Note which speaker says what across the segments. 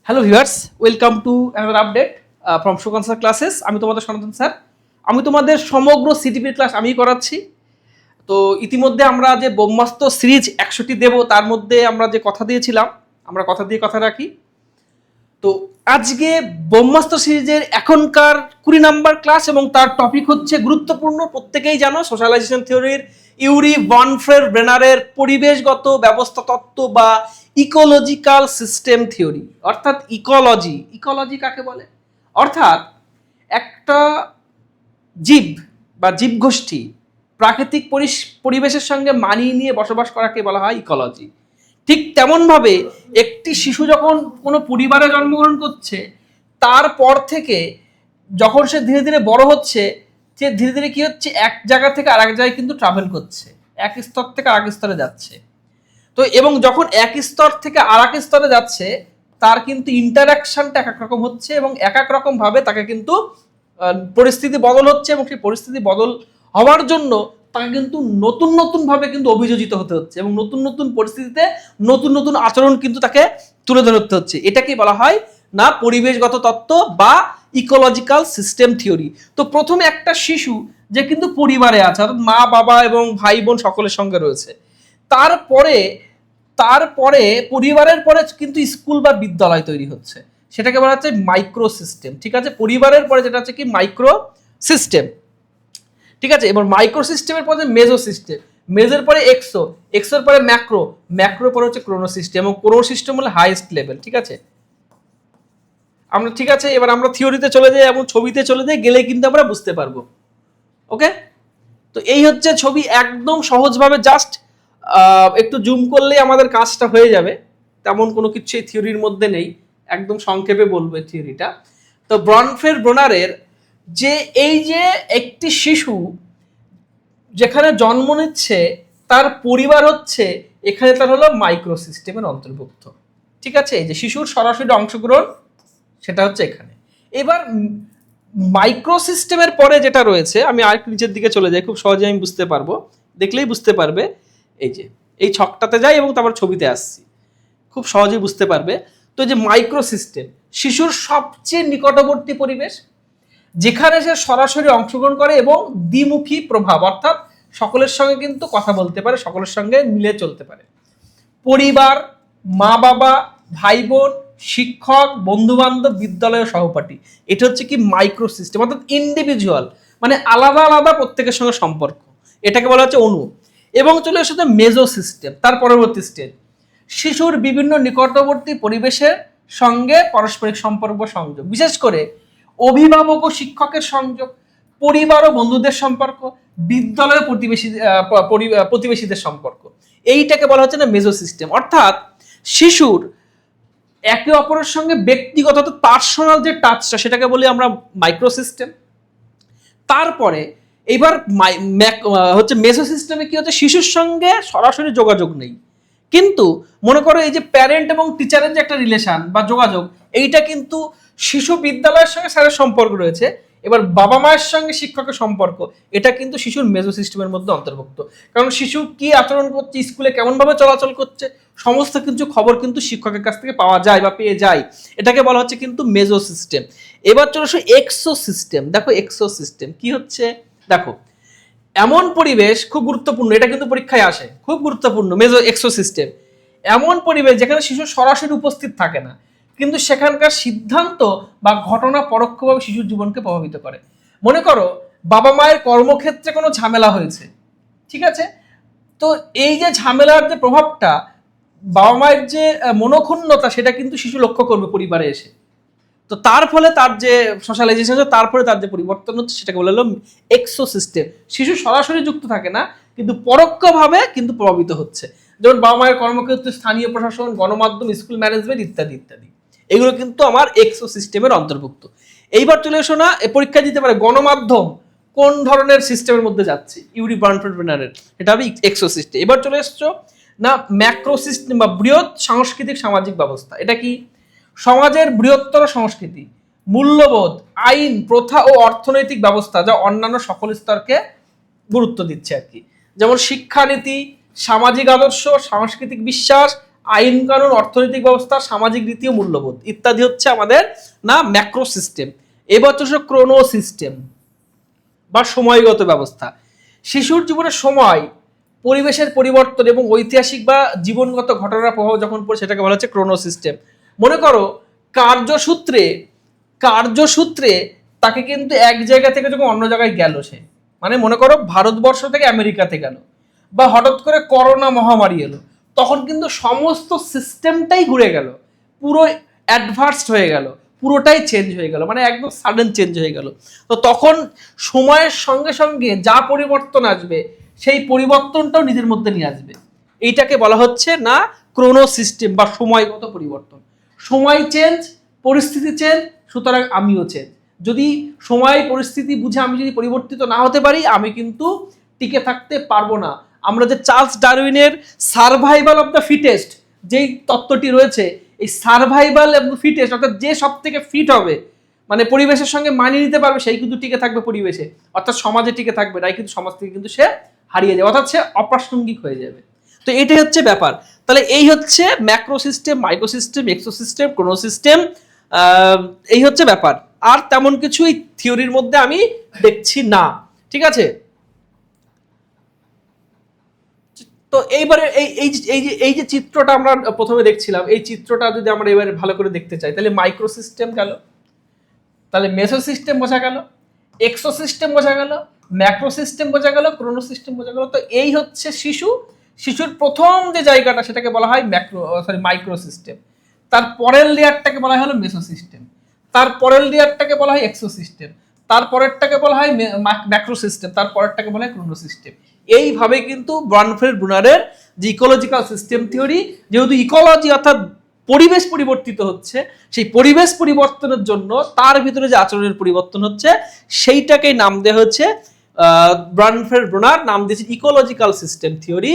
Speaker 1: Hello viewers, welcome to another update from Sukanta sir classes. আমি তোমাদের সনাতন স্যার। আমি তোমাদের সমগ্র সিটিপির ক্লাস আমি করাচ্ছি। তো ইতিমধ্যে আমরা যে ব্রহ্মাস্ত্র সিরিজ 100টি দেব, তার মধ্যে আমরা যে কথা দিয়েছিলাম, আমরা কথা দিয়ে কথা রাখি। তো আজকে ব্রহ্মাস্ত্র সিরিজের এখনকার 20 নাম্বার ক্লাস এবং তার টপিক হচ্ছে গুরুত্বপূর্ণ, প্রত্যেকেই জানো, সোশ্যালাইজেশন থিওরির ইউরি ভন ফ্রের ব্রেনারের পরিবেশগত ব্যবস্থা তত্ত্ব বা ইকোলজিক্যাল সিস্টেম থিওরি। অর্থাৎ ইকোলজি কাকে বলে? অর্থাৎ একটা জীব বা জীবগোষ্ঠী প্রাকৃতিক পরিবেশের সঙ্গে মানিয়ে নিয়ে বসবাস করাকে বলা হয় ইকোলজি। ঠিক তেমনভাবে একটি শিশু যখন কোনো পরিবারে জন্মগ্রহণ করছে, তারপর থেকে যখন সে ধীরে ধীরে বড় হচ্ছে, সে ধীরে ধীরে কি হচ্ছে, এক জায়গা থেকে আরেক জায়গায় কিন্তু ট্রাভেল করছে, এক স্তর থেকে আরেক স্তরে যাচ্ছে। তো এবং যখন এক স্তর থেকে আর এক স্তরে যাচ্ছে, তার কিন্তু ইন্টারাকশনটা এক এক রকম হচ্ছে এবং এক এক রকম ভাবে তাকে কিন্তু পরিস্থিতি বদল হচ্ছে, এবং সেই পরিস্থিতি বদল হওয়ার জন্য তাকে কিন্তু নতুন নতুন ভাবে কিন্তু অভিযোজিত হতে হচ্ছে এবং নতুন নতুন পরিস্থিতিতে নতুন নতুন আচরণ কিন্তু তাকে তুলে ধরতে হচ্ছে। এটাকেই বলা হয় না পরিবেশগত তত্ত্ব বা ইকোলজিক্যাল সিস্টেম থিওরি। তো প্রথমে একটা শিশু যে কিন্তু পরিবারে আছে, অর্থাৎ মা বাবা এবং ভাই বোন সকলের সঙ্গে রয়েছে, তারপরে তারপরে পরিবারের পরে কিন্তু স্কুল বা বিদ্যালয় তৈরি হচ্ছে, সেটাকে বলা হচ্ছে মাইক্রো সিস্টেম। ঠিক আছে, পরিবারের পরে যেটা হচ্ছে কি মাইক্রো সিস্টেম। ঠিক আছে, এবার মাইক্রো সিস্টেমের পরে মেজো সিস্টেম, মেজোর পরে এক্সোর পরে ম্যাক্রোর পরে হচ্ছে ক্রোনো সিস্টেম, এবং ক্রোনো সিস্টেম হলো হাইয়েস্ট লেভেল। ঠিক আছে, আমরা ঠিক আছে, এবার আমরা থিওরিতে চলে যাই এবং ছবিতে চলে যাই, গেলে কিন্তু আমরা বুঝতে পারবো। ওকে, তো এই হচ্ছে ছবি, একদম সহজভাবে জাস্ট একটু জুম করলেই আমাদের কাজটা হয়ে যাবে। তেমন কোনো কিছু এই থিওরির মধ্যে নেই, একদম সংক্ষেপে বলবো থিওরিটা। তো ব্রনারের যে এই যে একটি শিশু যেখানে জন্ম নিচ্ছে, তার পরিবার হচ্ছে এখানে তার হলো মাইক্রো সিস্টেমের অন্তর্ভুক্ত। ঠিক আছে, এই যে শিশুর সরাসরি অংশগ্রহণ সেটা হচ্ছে এখানে। এবার মাইক্রো সিস্টেমের পরে যেটা রয়েছে, আমি আরেকটু নিচের দিকে চলে যাই, খুব সহজে আমি বুঝতে পারবো, দেখলেই বুঝতে পারবে। এই যে এই ছকটাতে যাই এবং তারপর ছবিতে আসছি, খুব সহজেই বুঝতে পারবে। তো যে মাইক্রো সিস্টেম, শিশুর সবচেয়ে নিকটবর্তী পরিবেশ, যেখানে সে সরাসরি অংশগ্রহণ করে এবং দ্বিমুখী প্রভাব, অর্থাৎ সকলের সঙ্গে কিন্তু কথা বলতে পারে, সকলের সঙ্গে মিলে চলতে পারে। পরিবার, মা বাবা, ভাই বোন, শিক্ষক, বন্ধু বান্ধব, বিদ্যালয়, সহপাঠী, এটা হচ্ছে কি মাইক্রো সিস্টেম, অর্থাৎ ইন্ডিভিজুয়াল, মানে আলাদা আলাদা প্রত্যেকের সঙ্গে সম্পর্ক, এটাকে বলা হচ্ছে অণু। এবং চলে এসেছে মেজো সিস্টেম, তার পরবর্তী স্টেজ, শিশুর বিভিন্ন নিকটবর্তী পরিবেশের সঙ্গে পারস্পরিক সম্পর্ক সংযোগ, বিশেষ করে অভিভাবক ও শিক্ষকের সংযোগ, পরিবার ও বন্ধুদের সম্পর্ক, বিদ্যালয় প্রতিবেশীদের সম্পর্ক, এইটাকে বলা হচ্ছে না মেজো সিস্টেম। অর্থাৎ শিশুর একে অপরের সঙ্গে ব্যক্তিগত পার্সোনাল যে টাচটা, সেটাকে বলি আমরা মাইক্রো সিস্টেম। তারপরে এবার হচ্ছে মেসো সিস্টেমে কি হচ্ছে, শিশুর সঙ্গে সরাসরি যোগাযোগ নেই, কিন্তু মনে করো এই যে প্যারেন্ট এবং টিচারের যে একটা রিলেশন বা যোগাযোগ, এইটা কিন্তু শিশু বিদ্যালয়ের সঙ্গে স্যারের সম্পর্ক রয়েছে। এবার বাবা মায়ের সঙ্গে শিক্ষকের সম্পর্ক, এটা কিন্তু শিশুর মেজো সিস্টেমের মধ্যে অন্তর্ভুক্ত। কারণ শিশু কি আচরণ করছে, স্কুলে কেমন ভাবে চলাচল করছে, সমস্ত কিছু খবর কিন্তু শিক্ষকের কাছ থেকে পাওয়া যায় বা পেয়ে যায়, এটাকে বলা হচ্ছে কিন্তু মেজো সিস্টেম। এবার চলে আসো এক্সো সিস্টেম। দেখো এক্সো সিস্টেম কি হচ্ছে, দেখো এমন পরিবেশ, খুব গুরুত্বপূর্ণ, এটা কিন্তু পরীক্ষায় আসে, খুব গুরুত্বপূর্ণ মেজো এক্সো সিস্টেম। এমন পরিবেশ যেখানে শিশু সরাসরি উপস্থিত থাকে না, কিন্তু সেখানকার সিদ্ধান্ত বা ঘটনা পরোক্ষভাবে শিশুর জীবনকে প্রভাবিত করে। মনে করো বাবা মায়ের কর্মক্ষেত্রে কোনো ঝামেলা হয়েছে, ঠিক আছে, তো এই যে ঝামেলার যে প্রভাবটা, বাবা মায়ের যে মনোক্ষুণ্ণতা, সেটা কিন্তু শিশু লক্ষ্য করবে পরিবারে এসে। তো তার ফলে তার যে সোশ্যালাইজেশন হচ্ছে, তারপরে তার যে পরিবর্তন হচ্ছে, সেটাকে বলা হলো এক্সো সিস্টেম। শিশু সরাসরি যুক্ত থাকে না, কিন্তু পরোক্ষভাবে কিন্তু প্রভাবিত হচ্ছে, যেমন বাবা মায়ের কর্মক্ষেত্রে, স্থানীয় প্রশাসন, গণমাধ্যম, স্কুল ম্যানেজমেন্ট ইত্যাদি ইত্যাদি, এগুলো কিন্তু আমার এক্সো সিস্টেমের অন্তর্ভুক্ত। এইবার চলে এসো না, পরীক্ষা দিতে পারে গণমাধ্যম কোন ধরনের সিস্টেমের মধ্যে যাচ্ছে, ইউরি বার্নফেল্ডের, এটা হবে এক্সো সিস্টেম। এবার চলে এসছো না ম্যাক্রো সিস্টেম বা বৃহৎ সাংস্কৃতিক সামাজিক ব্যবস্থা। এটা কি, সমাজের বৃহত্তর সংস্কৃতি, মূল্যবোধ, আইন, প্রথা ও অর্থনৈতিক ব্যবস্থা, যা অন্যান্য সকল স্তরকে গুরুত্ব দিচ্ছে আর কি, যেমন শিক্ষানীতি, সামাজিক আদর্শ, সাংস্কৃতিক বিশ্বাস, আইন কানুন, অর্থনৈতিক ব্যবস্থা, সামাজিক রীতি ও মূল্যবোধ ইত্যাদি হচ্ছে আমাদের না ম্যাক্রো সিস্টেম। এবার হচ্ছে ক্রোনো সিস্টেম বা সময়গত ব্যবস্থা। শিশুর জীবনের সময়, পরিবেশের পরিবর্তন এবং ঐতিহাসিক বা জীবনগত ঘটনার প্রভাব যখন পড়ে সেটাকে বলা হচ্ছে ক্রোনো সিস্টেম। মনে করো কার্যসূত্রে তাকে কিন্তু এক জায়গা থেকে যখন অন্য জায়গায় গেল, সে মানে মনে করো ভারতবর্ষ থেকে আমেরিকাতে গেল, বা হঠাৎ করে করোনা মহামারী এলো, তখন কিন্তু সমস্ত সিস্টেমটাই ঘুরে গেল, পুরো অ্যাডভার্সড হয়ে গেল, পুরোটাই চেঞ্জ হয়ে গেল, মানে একদম সাডেন চেঞ্জ হয়ে গেল। তো তখন সময়ের সঙ্গে সঙ্গে যা পরিবর্তন আসবে সেই পরিবর্তনটাও নিজের মধ্যে নিয়ে আসবে। এইটাকে বলা হচ্ছে না ক্রোনো সিস্টেম বা সময়গত পরিবর্তন। সময় চেঞ্জ, পরিস্থিতি চেঞ্জ, সুতরাং আমিও চেঞ্জ। যদি সময় পরিস্থিতি বুঝে আমি যদি পরিবর্তিত না হতে পারি, আমি কিন্তু টিকে থাকতে পারবো না। আমরা যে চার্লস ডারউইনের সার্ভাইভাল অফ দ্য ফিটেস্ট যেই তত্ত্বটি রয়েছে, এই সার্ভাইভাল অফ দ্য ফিটেস্ট অর্থাৎ যে সব থেকে ফিট হবে, মানে পরিবেশের সঙ্গে মানিয়ে নিতে পারবে, সেই কিন্তু টিকে থাকবে পরিবেশে, অর্থাৎ সমাজে টিকে থাকবে, তাই কিন্তু সমাজ থেকে কিন্তু সে হারিয়ে যাবে, অর্থাৎ সে অপ্রাসঙ্গিক হয়ে যাবে। তো এটাই হচ্ছে ব্যাপার। তাহলে এই হচ্ছে macro system, micro system, exo system, chrono system, এই হচ্ছে ব্যাপার। আর তেমন কিছু এই থিওরির মধ্যে আমি দেখছি না, ঠিক আছে। তো এইবারে এই যে চিত্রটা আমরা প্রথমে দেখছিলাম, এই চিত্রটা যদি আমরা এবারে ভালো করে দেখতে চাই, তাহলে মাইক্রো সিস্টেম গেল, তাহলে মেসো সিস্টেম বোঝা গেল, এক্সো সিস্টেম বোঝা গেল, ম্যাক্রো সিস্টেম বোঝা গেল, ক্রোনো সিস্টেম বোঝা গেল। তো এই হচ্ছে শিশুর প্রথম যে জায়গাটা সেটাকে বলা হয় মাইক্রো সিস্টেম। তার পরের লেয়ারটাকে বলা হলো মেসো সিস্টেম, তার পরের লেয়ারটাকে বলা হয় এক্সো সিস্টেম, তার পরেরটাকে বলা হয় ম্যাক্রো সিস্টেম, তার পরেরটাকে বলা হয় ক্রোনো সিস্টেম। এইভাবে কিন্তু ব্রানফেল্ড ব্রুনারের যে ইকোলজিক্যাল সিস্টেম থিওরি, যেহেতু ইকোলজি অর্থাৎ পরিবেশ পরিবর্তিত হচ্ছে, সেই পরিবেশ পরিবর্তনের জন্য তার ভিতরে যে আচরণের পরিবর্তন হচ্ছে সেইটাকেই নাম দেওয়া হচ্ছে, ব্রানফেল্ড ব্রুনার নাম দিয়েছে ইকোলজিক্যাল সিস্টেম থিওরি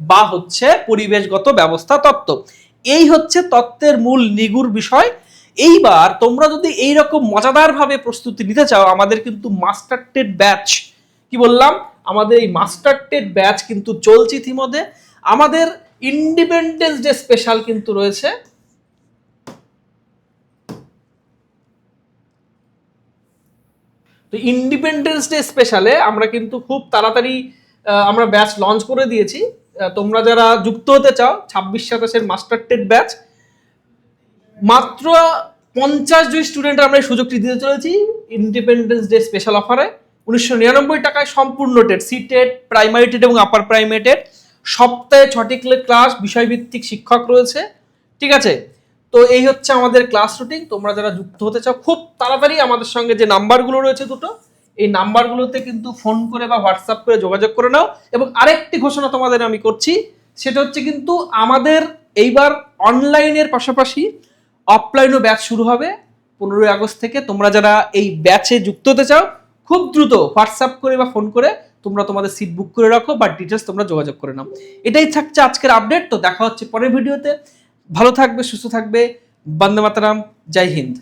Speaker 1: বা হচ্ছে পরিবেশগত ব্যবস্থা তত্ত্ব। এই হচ্ছে তত্ত্বের মূল নিগুড় বিষয়। এইবার তোমরা যদি এইরকম মজাদার ভাবে প্রস্তুতি নিতে চাও, আমাদের কিন্তু মাস্টার টেট ব্যাচ, কি বললাম, আমাদের এই মাস্টার টেট ব্যাচ কিন্তু চলছে ইতিমধ্যে। আমাদের ইন্ডিপেন্ডেন্স ডে স্পেশাল কিন্তু রয়েছে, তো ইন্ডিপেন্ডেন্স ডে স্পেশালে আমরা কিন্তু খুব তাড়াতাড়ি আমরা ব্যাচ লঞ্চ করে দিয়েছি। তোমরা যারা যুক্ত হতে চাও 26-27 মাস্টার টেট ব্যাচ, মাত্র 50 জন স্টুডেন্ট আমরা এই সুযোগটি দিতে চলেছি ইন্ডিপেন্ডেন্স ডে স্পেশাল অফারে। 1999 টাকায় সম্পূর্ণ TET, C TET, primary TET এবং আপার প্রাইমারি টেট, সপ্তাহে 6টি ক্লাস, বিষয়ভিত্তিক শিক্ষক রয়েছে, ঠিক আছে। তো এই হচ্ছে আমাদের ক্লাস রুটিন। তোমরা যারা যুক্ত হতে চাও খুব তাড়াতাড়ি আমাদের সঙ্গে যে নাম্বারগুলো রয়েছে দুটো, এই নাম্বারগুলোতে কিন্তু ফোন করে বা হোয়াটসঅ্যাপ করে যোগাযোগ করে নাও। এবং আরেকটি ঘোষণা তোমাদের আমি করছি, সেটা হচ্ছে কিন্তু আমাদের এইবার অনলাইনের পাশাপাশি অফলাইনও ব্যাচ শুরু হবে 15 আগস্ট থেকে। তোমরা যারা এই ব্যাচে যুক্ত হতে চাও খুব দ্রুত হোয়াটসঅ্যাপ করে বা ফোন করে তোমরা তোমাদের সিট বুক করে রাখো বা ডিটেলস তোমরা যোগাযোগ করে নাও। এটাই থাকছে আজকের আপডেট। তো দেখা হচ্ছে পরের ভিডিওতে। ভালো থাকবে, সুস্থ থাকবে। বন্দে মাতরম, জয় হিন্দ।